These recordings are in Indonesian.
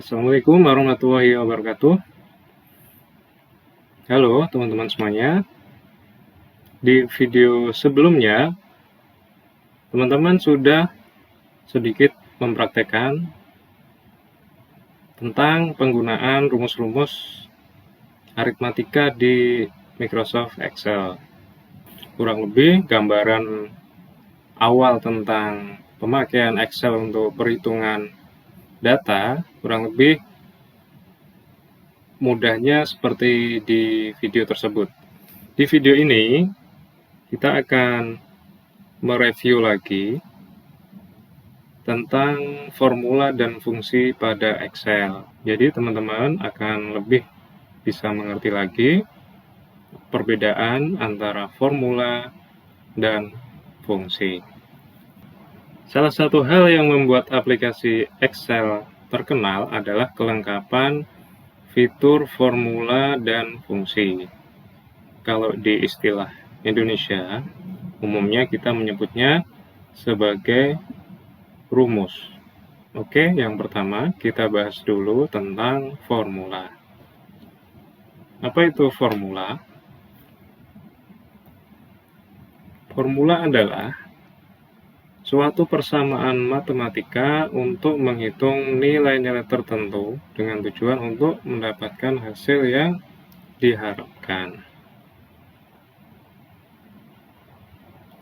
Assalamualaikum warahmatullahi wabarakatuh. Halo teman-teman semuanya. Di video sebelumnya, teman-teman sudah sedikit mempraktekkan tentang penggunaan rumus-rumus aritmatika di Microsoft Excel. Kurang lebih gambaran awal tentang pemakaian Excel untuk perhitungan data, kurang lebih mudahnya seperti di video tersebut. Di video ini, kita akan mereview lagi tentang formula dan fungsi pada Excel. Jadi teman-teman akan lebih bisa mengerti lagi perbedaan antara formula dan fungsi. Salah satu hal yang membuat aplikasi Excel terkenal adalah kelengkapan fitur formula dan fungsi. Kalau di istilah Indonesia, umumnya kita menyebutnya sebagai rumus. Oke, yang pertama kita bahas dulu tentang formula. Apa itu formula? Formula adalah suatu persamaan matematika untuk menghitung nilai-nilai tertentu dengan tujuan untuk mendapatkan hasil yang diharapkan.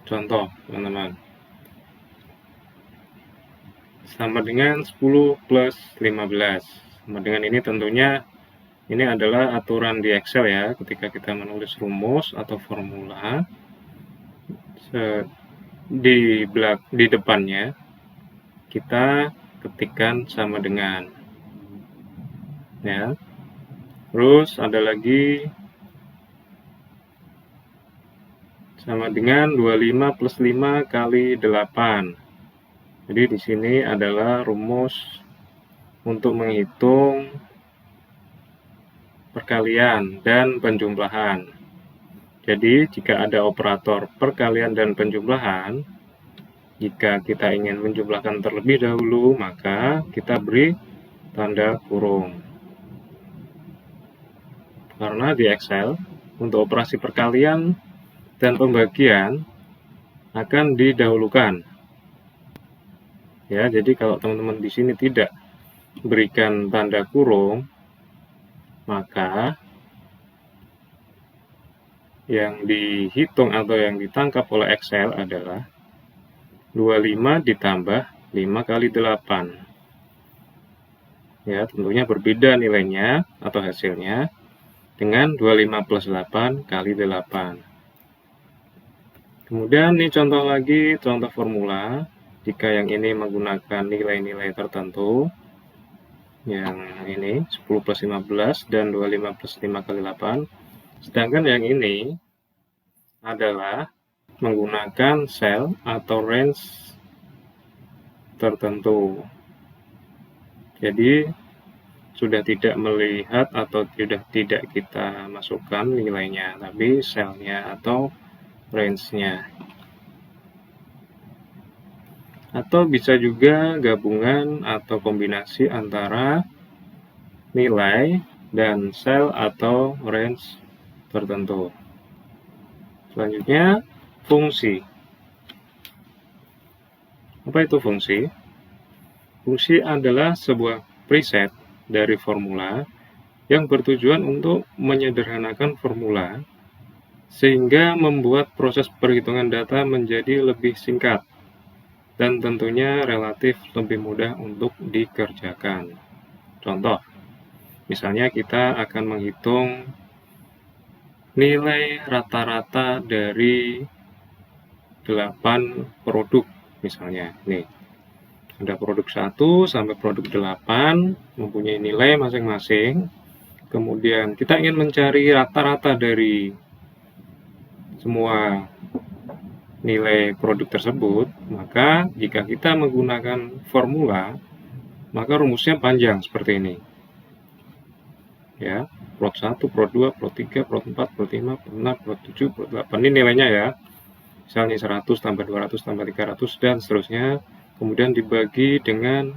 Contoh, teman-teman. Sama dengan 10 plus 15. Sama dengan ini tentunya ini adalah aturan di Excel ya. Ketika kita menulis rumus atau formula, di depannya kita ketikkan sama dengan ya. Terus ada lagi sama dengan 25 plus 5 kali 8. Jadi di sini adalah rumus untuk menghitung perkalian dan penjumlahan. Jadi jika ada operator perkalian dan penjumlahan, jika kita ingin menjumlahkan terlebih dahulu, maka kita beri tanda kurung. Karena di Excel, untuk operasi perkalian dan pembagian akan didahulukan. Ya, jadi kalau teman-teman di sini tidak berikan tanda kurung, maka yang dihitung atau yang ditangkap oleh Excel adalah 25 ditambah 5 kali 8. Ya, tentunya berbeda nilainya atau hasilnya dengan 25 plus 8 kali 8. Kemudian ini contoh lagi, contoh formula. Jika yang ini menggunakan nilai-nilai tertentu, yang ini 10 plus 15 dan 25 plus 5 kali 8. Sedangkan yang ini adalah menggunakan sel atau range tertentu. Jadi sudah tidak melihat atau sudah tidak kita masukkan nilainya, tapi selnya atau range-nya. Atau bisa juga gabungan atau kombinasi antara nilai dan sel atau range tertentu. Selanjutnya, fungsi. Apa itu fungsi? Fungsi adalah sebuah preset dari formula yang bertujuan untuk menyederhanakan formula sehingga membuat proses perhitungan data menjadi lebih singkat dan tentunya relatif lebih mudah untuk dikerjakan. Contoh, misalnya kita akan menghitung nilai rata-rata dari 8 produk misalnya. Nih, ada produk 1 sampai produk 8 mempunyai nilai masing-masing. Kemudian kita ingin mencari rata-rata dari semua nilai produk tersebut, maka jika kita menggunakan formula, maka rumusnya panjang seperti ini. Ya, plot 1, plot 2, plot 3, plot 4, plot 5, plot 6, plot 7, plot 8. Ini nilainya ya. Misalnya 100 tambah 200 tambah 300 dan seterusnya. Kemudian dibagi dengan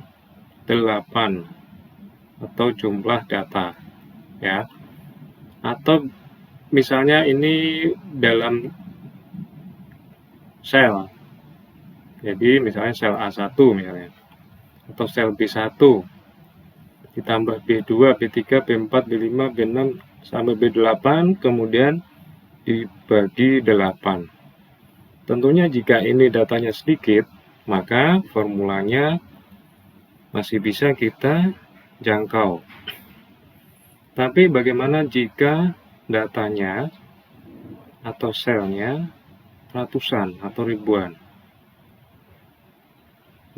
8. atau jumlah data, ya. Atau misalnya ini dalam sel. Jadi misalnya sel A1 misalnya, atau sel B1 ditambah B2, B3, B4, B5, B6 sampai B8, kemudian dibagi 8. Tentunya jika ini datanya sedikit, maka formulanya masih bisa kita jangkau. Tapi bagaimana jika datanya atau selnya ratusan atau ribuan?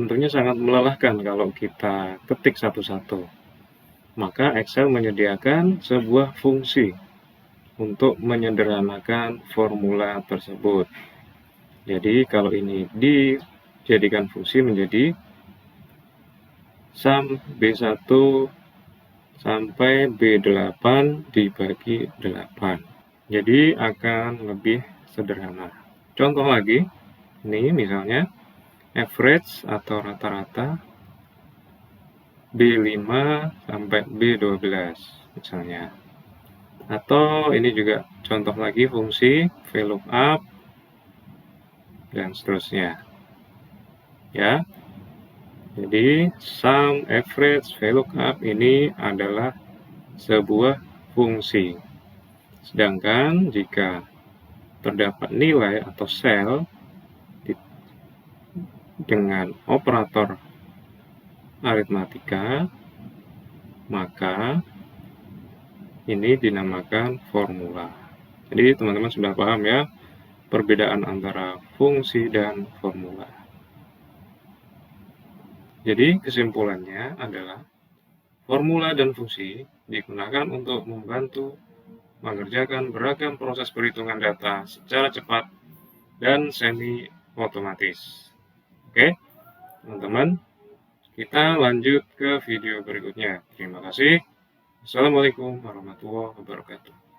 Tentunya sangat melelahkan kalau kita ketik satu-satu. Maka Excel menyediakan sebuah fungsi untuk menyederhanakan formula tersebut. Jadi kalau ini dijadikan fungsi menjadi sum B1 sampai B8 dibagi 8. Jadi akan lebih sederhana. Contoh lagi, ini misalnya average atau rata-rata B5 sampai B12 misalnya. Atau ini juga contoh lagi fungsi VLOOKUP dan seterusnya. Ya. Jadi sum, average, VLOOKUP ini adalah sebuah fungsi. Sedangkan jika terdapat nilai atau sel dengan operator aritmatika, maka ini dinamakan formula. Jadi teman-teman sudah paham ya perbedaan antara fungsi dan formula. Jadi kesimpulannya adalah formula dan fungsi digunakan untuk membantu mengerjakan beragam proses perhitungan data secara cepat dan semi otomatis. Oke, teman-teman, kita lanjut ke video berikutnya. Terima kasih. Assalamualaikum warahmatullahi wabarakatuh.